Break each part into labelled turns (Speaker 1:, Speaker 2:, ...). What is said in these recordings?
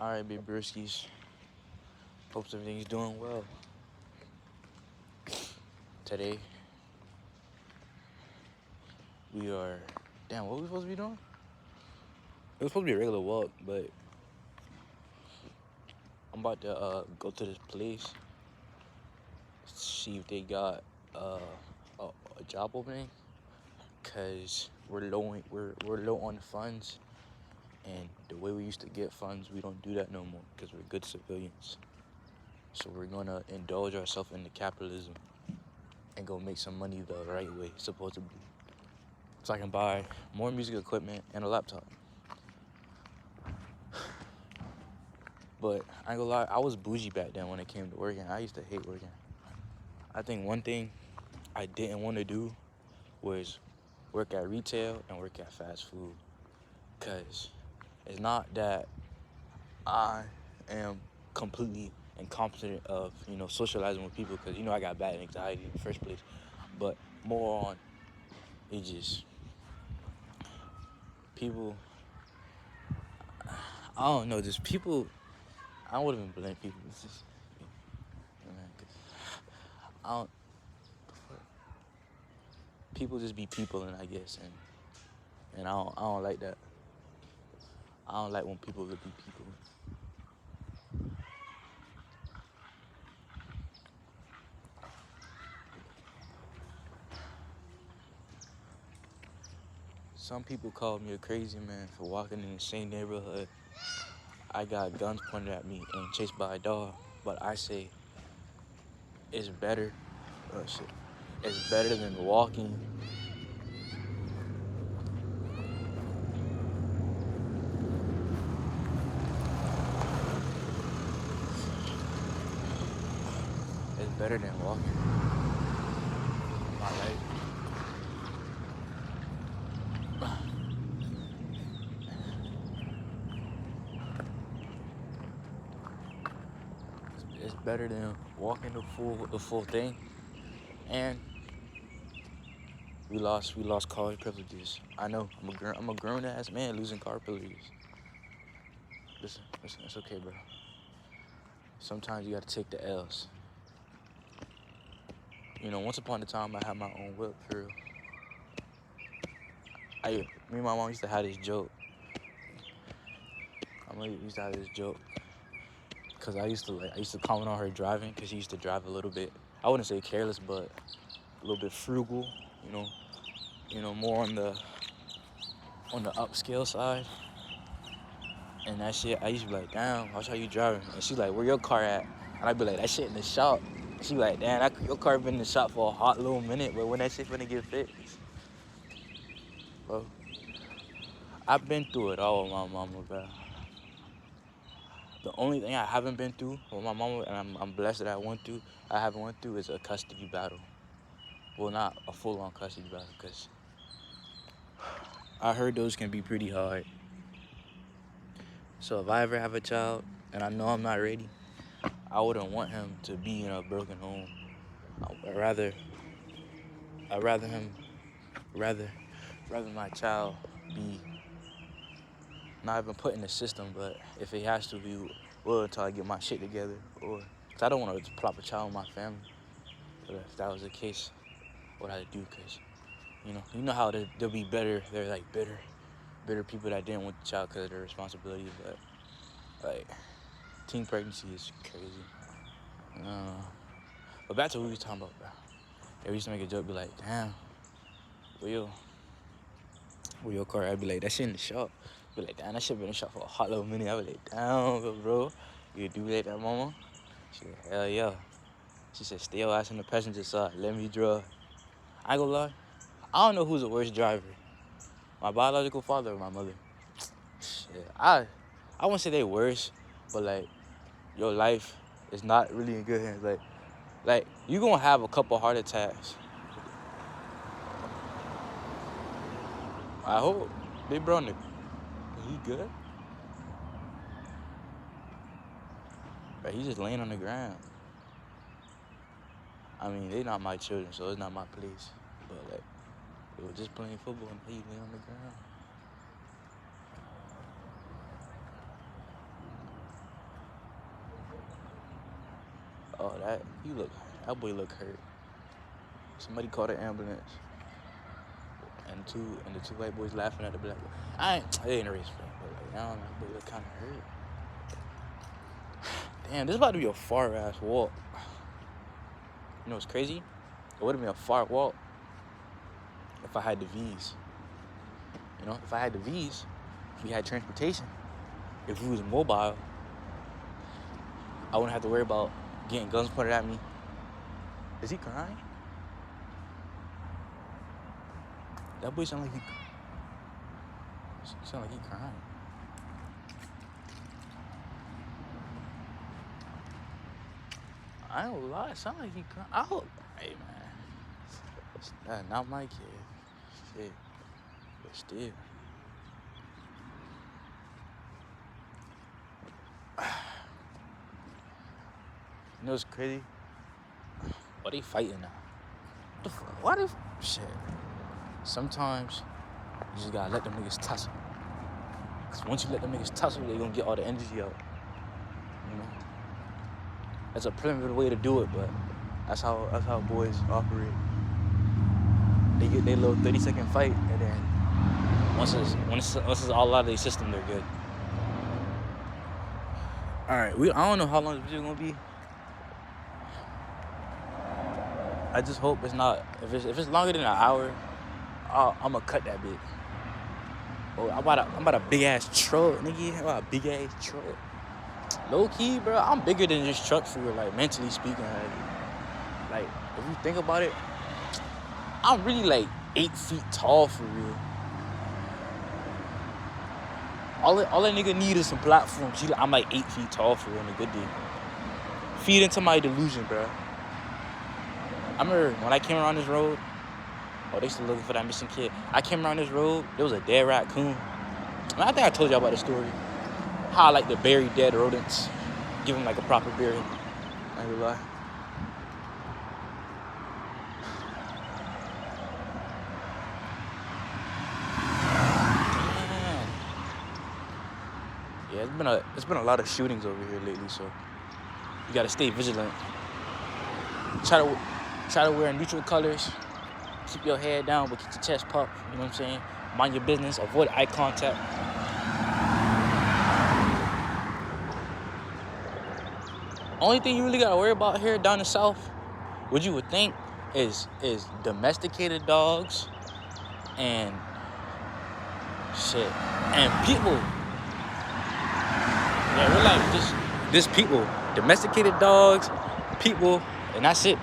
Speaker 1: Alright, big brewskis. Hope everything's doing well. Today, we are. Damn, what were we supposed to be doing? It was supposed to be a regular walk, but I'm about to go to this place, see if they got a job opening, cause we're low on funds, and the way we used to get funds, we don't do that no more, cause we're good civilians. So we're gonna indulge ourselves into capitalism and go make some money the right way, supposedly. So I can buy more music equipment and a laptop. But I ain't gonna lie, I was bougie back then when it came to working. I used to hate working. I think one thing I didn't want to do was work at retail and work at fast food. Cause it's not that I am completely incompetent of, socializing with people, cause I got bad anxiety in the first place. But more on it just people, I don't know, just people. I don't even blame people. It's just, man, 'cause I don't. People just be people, and I guess, and I don't like that. I don't like when people be people. Some people call me a crazy man for walking in the same neighborhood. I got guns pointed at me and chased by a dog, but I say it's better. Oh shit! It's better than walking. It's better than walking my life. It's better than walking the full thing, and we lost car privileges. I know I'm a grown ass man losing car privileges. Listen, it's okay, bro. Sometimes you gotta take the L's. Once upon a time I had my own whip for real. Me and my mom used to have this joke. We used to have this joke. Cause I used to comment on her driving, cause she used to drive a little bit. I wouldn't say careless, but a little bit frugal. More on the upscale side. And that shit, I used to be like, damn, watch how you driving. And she's like, where your car at? And I'd be like, that shit in the shop. And she be like, damn, your car been in the shop for a hot little minute, but when that shit finna get fixed? Bro, I've been through it all with my mama, bro. The only thing I haven't been through with my mama, and I'm blessed that I haven't went through is a custody battle. Well, not a full-on custody battle, because I heard those can be pretty hard. So if I ever have a child, and I know I'm not ready, I wouldn't want him to be in a broken home. I'd rather my child be not even put in the system, but if he has to be, well, until I get my shit together, or cause I don't want to plop a child in my family. But if that was the case, what I'd do, cause you know how they'll be better. They're like bitter people that didn't want the child because of their responsibility. But like, teen pregnancy is crazy. But back to what we was talking about, bro. They used to make a joke, be like, damn, where your car? I'd be like, that shit in the shop. Be like, damn, that shit been in the shop for a hot little minute. I'd be like, damn, bro, you do like that, mama? She said, hell yeah. She said, stay your ass in the passenger side. Let me drive. I ain't gonna lie. I don't know who's the worst driver. My biological father or my mother. Shit, I wouldn't say they worse, but like, your life is not really in good hands. Like you gonna have a couple heart attacks. I hope. Big bro, nigga. He good? But he just laying on the ground. I mean, they not my children, so it's not my place. But like, they were just playing football and he laying on the ground. Oh, that boy look hurt. Somebody called an ambulance, and the two white boys laughing at the black boy. It ain't a race fight, but like, I don't know, that boy look kind of hurt. Damn, this about to be a far ass walk. You know what's crazy? It would have been a far walk if I had the V's. You know, if I had the V's, if we had transportation, if we was mobile, I wouldn't have to worry about getting guns pointed at me. Is he crying? That boy sound like he crying. I ain't gonna lie, it sound like he crying. I hope. Hey man, that's not my kid. Shit, but still. You know what's crazy? Why they fighting now? What the fuck? Why they? Shit. Sometimes you just gotta let them niggas tussle. Cause once you let them niggas tussle, they gonna get all the energy out. You know? That's a primitive way to do it, but that's how boys operate. They get their little 30-second fight, and then once it's all out of their system, they're good. All right, I don't know how long this video gonna be. I just hope it's not. If it's longer than an hour, I'm gonna cut that bit. Oh, I'm about a big ass truck, nigga. I'm about a big ass truck. Low key, bro. I'm bigger than this truck for real, like mentally speaking. Like if you think about it, I'm really like 8 feet tall for real. All that nigga need is some platforms. I'm like 8 feet tall for real on a good day. Feed into my delusion, bro. I remember when I came around this road. Oh, they still looking for that missing kid. I came around this road. There was a dead raccoon. I think I told y'all about the story. How I like to bury dead rodents. Give them like a proper burial. I ain't gonna lie. Yeah, it's been a lot of shootings over here lately, so you gotta stay vigilant. Try to wear neutral colors. Keep your head down, but keep your chest puffed. You know what I'm saying? Mind your business. Avoid eye contact. Only thing you really gotta worry about here down the south, what you would think, is domesticated dogs and shit and people. Yeah, we're like just people, domesticated dogs, people, and that's it.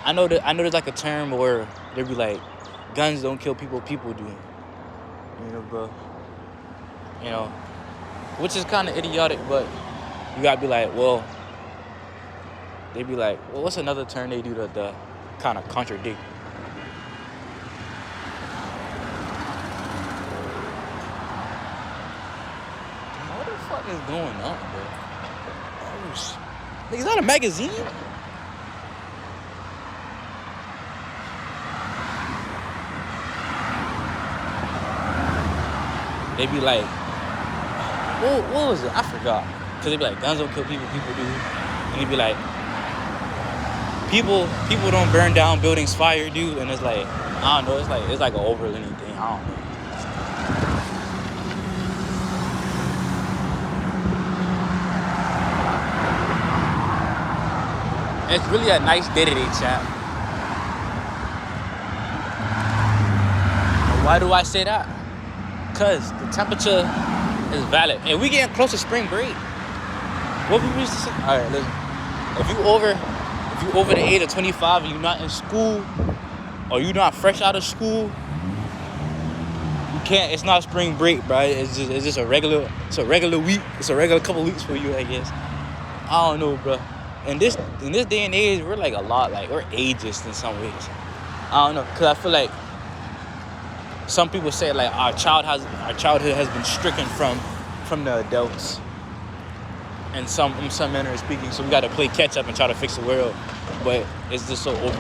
Speaker 1: I know there's like a term where they be like, guns don't kill people, people do. You know, bro. You know, which is kind of idiotic, but you gotta be like, well, they be like, well, what's another term they do to kind of contradict? What the fuck is going on, bro? Oh, is that a magazine? They be like, what was it? I forgot. Cause they be like, guns don't kill people, people do. And they be like, people don't burn down buildings, fire do. And it's like, I don't know. It's like an overlanding thing. I don't know. It's really a nice day today, chat. Why do I say that? Cause the temperature is valid, and we getting close to spring break. What we used to say? All right, listen. If you over the age of 25 and you're not in school, or you're not fresh out of school, you can't. It's not spring break, bro. It's just a regular week. It's a regular couple weeks for you, I guess. I don't know, bro. In this day and age, we're like a lot, like we're ageist in some ways. I don't know, cause I feel like some people say like our childhood has been stricken from the adults, in some manner of speaking. So we got to play catch up and try to fix the world, but it's just so overly.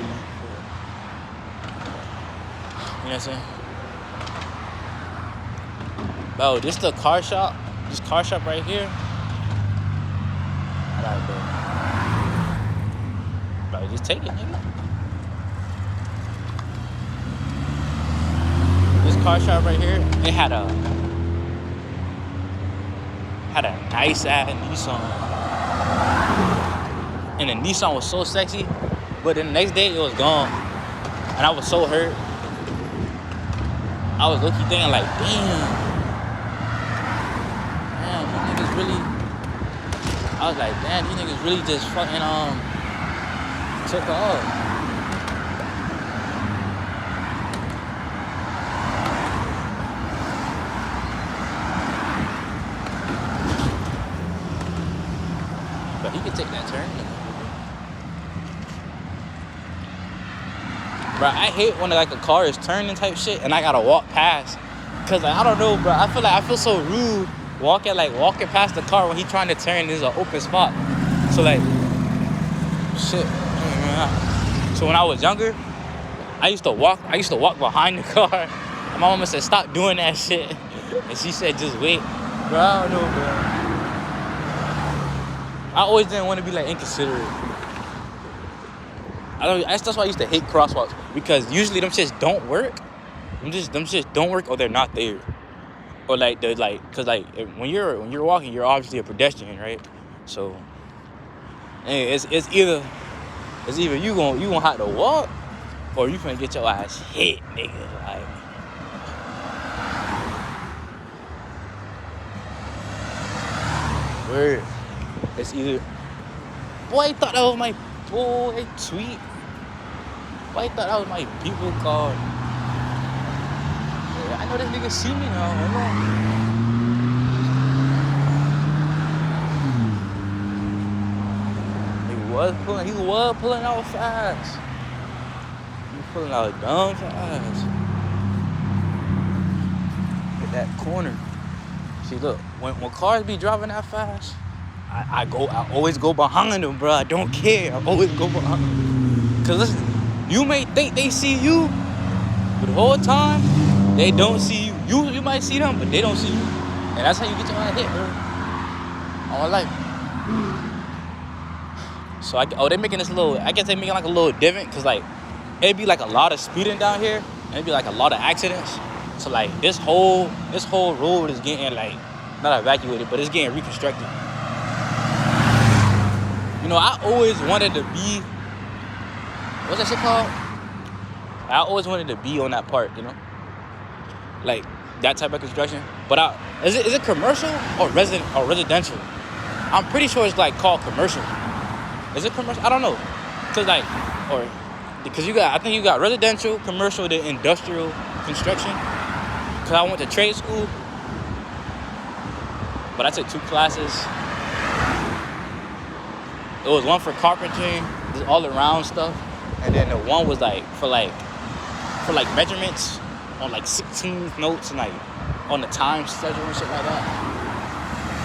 Speaker 1: You know what I'm saying? Bro, this car shop right here. Like, bro, just take it, nigga. This car shop right here, it had a nice ass Nissan, and the Nissan was so sexy. But then the next day it was gone, and I was so hurt. I was looking thinking like, damn, you niggas really. I was like, damn, these niggas really just fucking took off. But he could take that turn. Bro, I hate when like a car is turning type shit and I gotta walk past. Cause like, I don't know, bro. I feel so rude walking past the car when he trying to turn. There's an open spot. So like, shit. So when I was younger, I used to walk behind the car. And my mama said, stop doing that shit. And she said, just wait. Bro, I don't know, bro. I always didn't want to be like inconsiderate. That's why I used to hate crosswalks, because usually them shits don't work. Them shits don't work, or they're not there, or like they're like, cause like when you're walking, you're obviously a pedestrian, right? So, it's either you gonna have to walk, or you finna get your ass hit, nigga. Like, word. It's either. Boy, I thought that was my boy tweet. Boy, I thought that was my people card. Yeah, I know this nigga see me now. Hold on. He was pulling out fast. He was pulling out dumb fast. Hit that corner. See, look, when cars be driving that fast, I always go behind them, bro. I don't care. I always go behind them. Cause listen, you may think they see you, but the whole time they don't see you. You might see them, but they don't see you. And that's how you get your ass hit, bro. All life. So they making this little. I guess they making like a little divot, cause like it'd be like a lot of speeding down here, and it'd be like a lot of accidents. So like this whole road is getting like not evacuated, but it's getting reconstructed. You know, I always wanted to be, what's that shit called? I always wanted to be on that part, you know? Like, that type of construction. But is it commercial or residential? I'm pretty sure it's like called commercial. Is it commercial? I don't know. Cause like, I think you got residential, commercial, then industrial construction. Cause I went to trade school, but I took 2 classes. It was one for carpentry, just all around stuff, and then the one was like for measurements on like 16 notes and like on the time schedule and shit like that.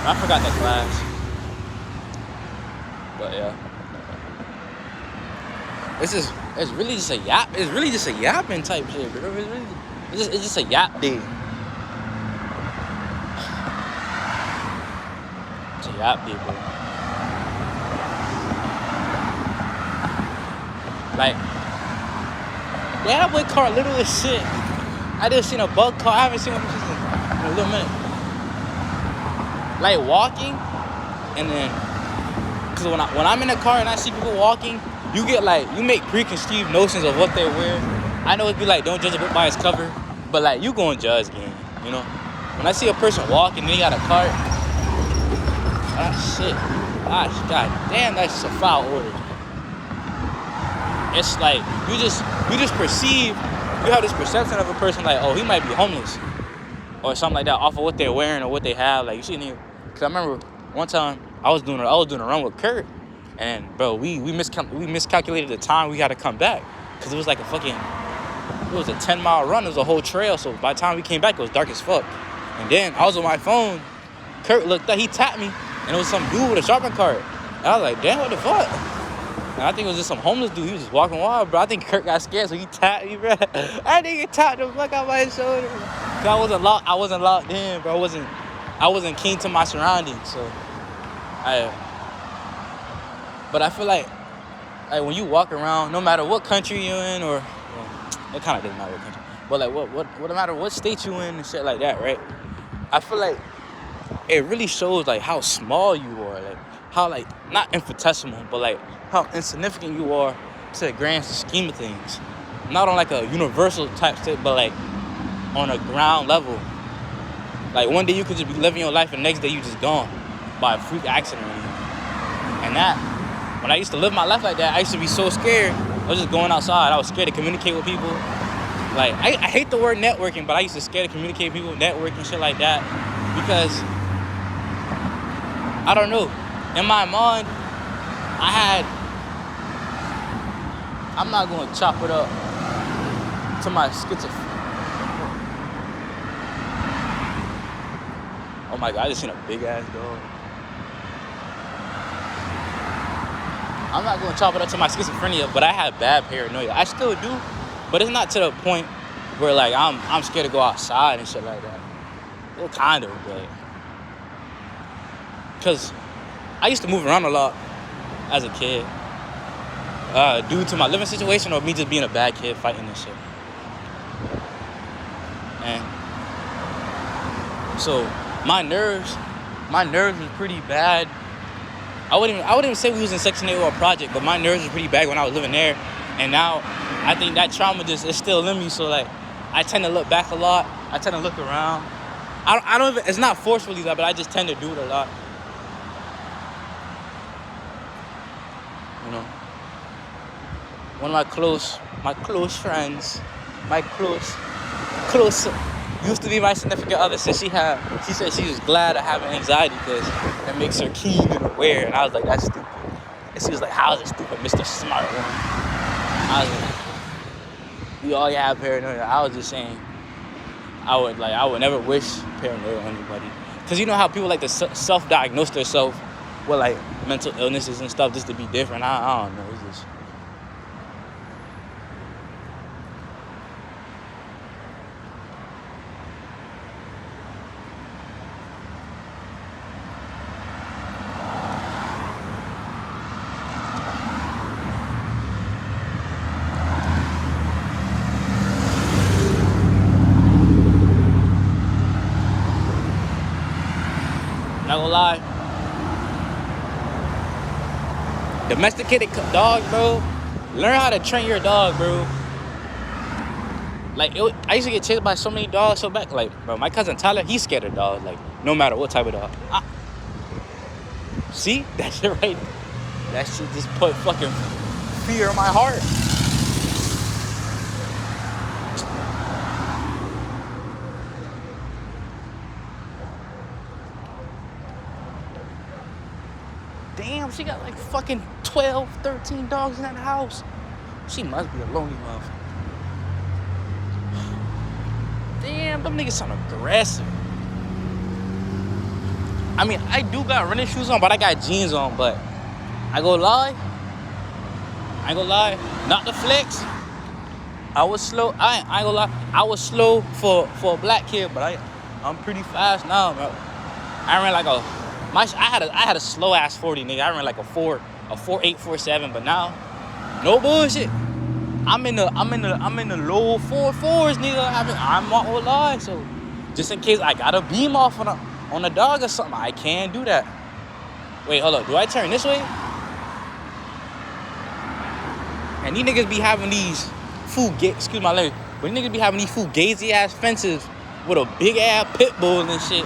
Speaker 1: I forgot that class, but yeah, it's really just a yap. It's really just a yapping type shit, bro. It's just a yap day. It's a yap day, bro. Like, yeah, that boy car little as shit. I just seen a bug car. I haven't seen one in a little minute. Like walking, and then, cause when I'm in a car and I see people walking, you make preconceived notions of what they're wearing. I know it'd be like, don't judge a book by its cover, but like you gonna judge game, you know. When I see a person walking and they got a cart, shit, god damn, that's just a foul order. It's like you just perceive, you have this perception of a person like, oh, he might be homeless or something like that off of what they're wearing or what they have. Like, you see, because I remember one time I was doing a run with Kurt, and bro, we miscalculated the time we had to come back, because it was like it was a 10-mile run. It was a whole trail. So by the time we came back, it was dark as fuck. And then I was on my phone. Kurt looked up, he tapped me, and it was some dude with a shopping cart. And I was like, damn, what the fuck? And I think it was just some homeless dude. He was just walking wild, bro. I think Kurt got scared, so he tapped me, bro. I think he tapped the fuck out my shoulder. Cause I wasn't locked in, bro. I wasn't keen to my surroundings, so But I feel like when you walk around, no matter what country you're in, or well, it kind of doesn't matter what country, but like what no matter what state you in and shit like that, right? I feel like it really shows like how small you are, like how like not infinitesimal, but like how insignificant you are to the grand scheme of things. Not on like a universal type shit, but like on a ground level. Like one day you could just be living your life, and the next day you just gone by a freak accident or anything. And that, when I used to live my life like that, I used to be so scared. I was just going outside. I was scared to communicate with people. Like I hate the word networking, but I used to scared to communicate with people, networking, shit like that, because I don't know. In my mind, I'm not going to chop it up to my schizophrenia. Oh my God, I just seen a big ass dog. I'm not going to chop it up to my schizophrenia, but I had bad paranoia. I still do, but it's not to the point where like I'm scared to go outside and shit like that. Well, kind of, but because I used to move around a lot as a kid, due to my living situation or me just being a bad kid fighting and shit. And so my nerves was pretty bad. I wouldn't even say we was in Section 8 or a project, but my nerves were pretty bad when I was living there. And now I think that trauma just is still in me. So like I tend to look back a lot. I tend to look around. I don't even, it's not forcefully that, but I just tend to do it a lot. You know, one of my close friends, used to be my significant other. So she said she was glad of having anxiety because it makes her keen and aware. And I was like, that's stupid. And she was like, how is it stupid, Mr. Smart One? I was like, we all have paranoia. I was just saying, I would never wish paranoia on anybody. Because you know how people like to self-diagnose themselves with like mental illnesses and stuff just to be different. I don't know. It's just... Not gonna lie. Domesticated dog, bro. Learn how to train your dog, bro. Like, I used to get chased by so many dogs so back. Like, bro, my cousin Tyler, he's scared of dogs. Like, no matter what type of dog. See? That shit right. That shit just put fucking fear in my heart. Damn, she got like fucking 12, 13 dogs in that house. She must be a lonely motherfucker. Damn, them niggas sound aggressive. I mean, I do got running shoes on, but I got jeans on. But I ain't gonna lie, not the flex. I was slow. I ain't gonna lie. I was slow for a black kid, but I'm pretty fast now, bro. I ran like I had a slow ass 40, nigga. I ran like a 4.8, 4.7, but now, no bullshit. I'm in the low 4.4s, nigga. I'm not gonna lie. So just in case I got a beam off on a dog or something, I can't do that. Wait, hold up. Do I turn this way? And these niggas be having these excuse my language, but these niggas be having these fugazi ass fences with a big ass pit bull and shit.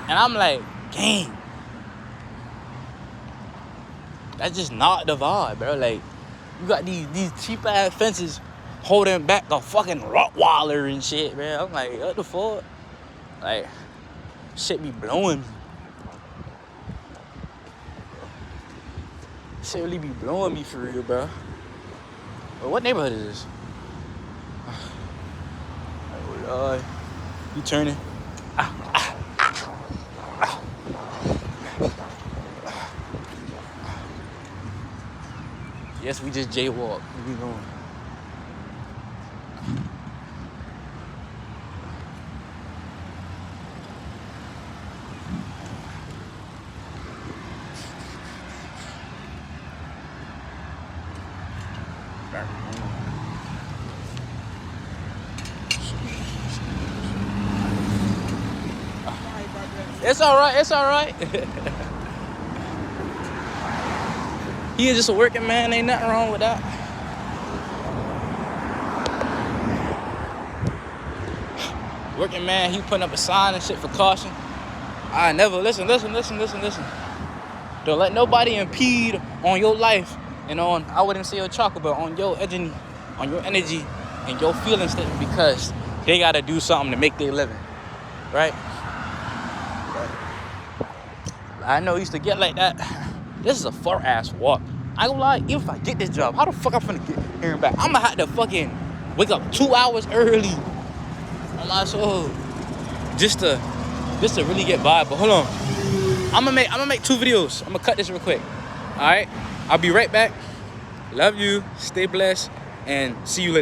Speaker 1: And I'm like, dang. That's just not the vibe, bro. Like, you got these cheap ass fences holding back a fucking Rottweiler and shit, man. I'm like, what the fuck? Like, shit be blowing me. Shit really be blowing me for real, bro. But what neighborhood is this? Oh, Lord. You turning? Yes, we just jaywalked. Where we going? It's all right. It's all right. He is just a working man. Ain't nothing wrong with that. Working man, he putting up a sign and shit for caution. I never listen. Don't let nobody impede on your life and on, I wouldn't say your chocolate, but on your energy, and your feelings, because they gotta do something to make their living, right? I know it used to get like that. This is a far ass walk. I ain't gonna lie, even if I get this job, how the fuck I'm finna get here and back? I'ma have to fucking wake up 2 hours early on my soul just to really get by. But hold on, I'm gonna make 2 videos. I'm gonna cut this real quick. All right, I'll be right back. Love you, stay blessed, and see you later.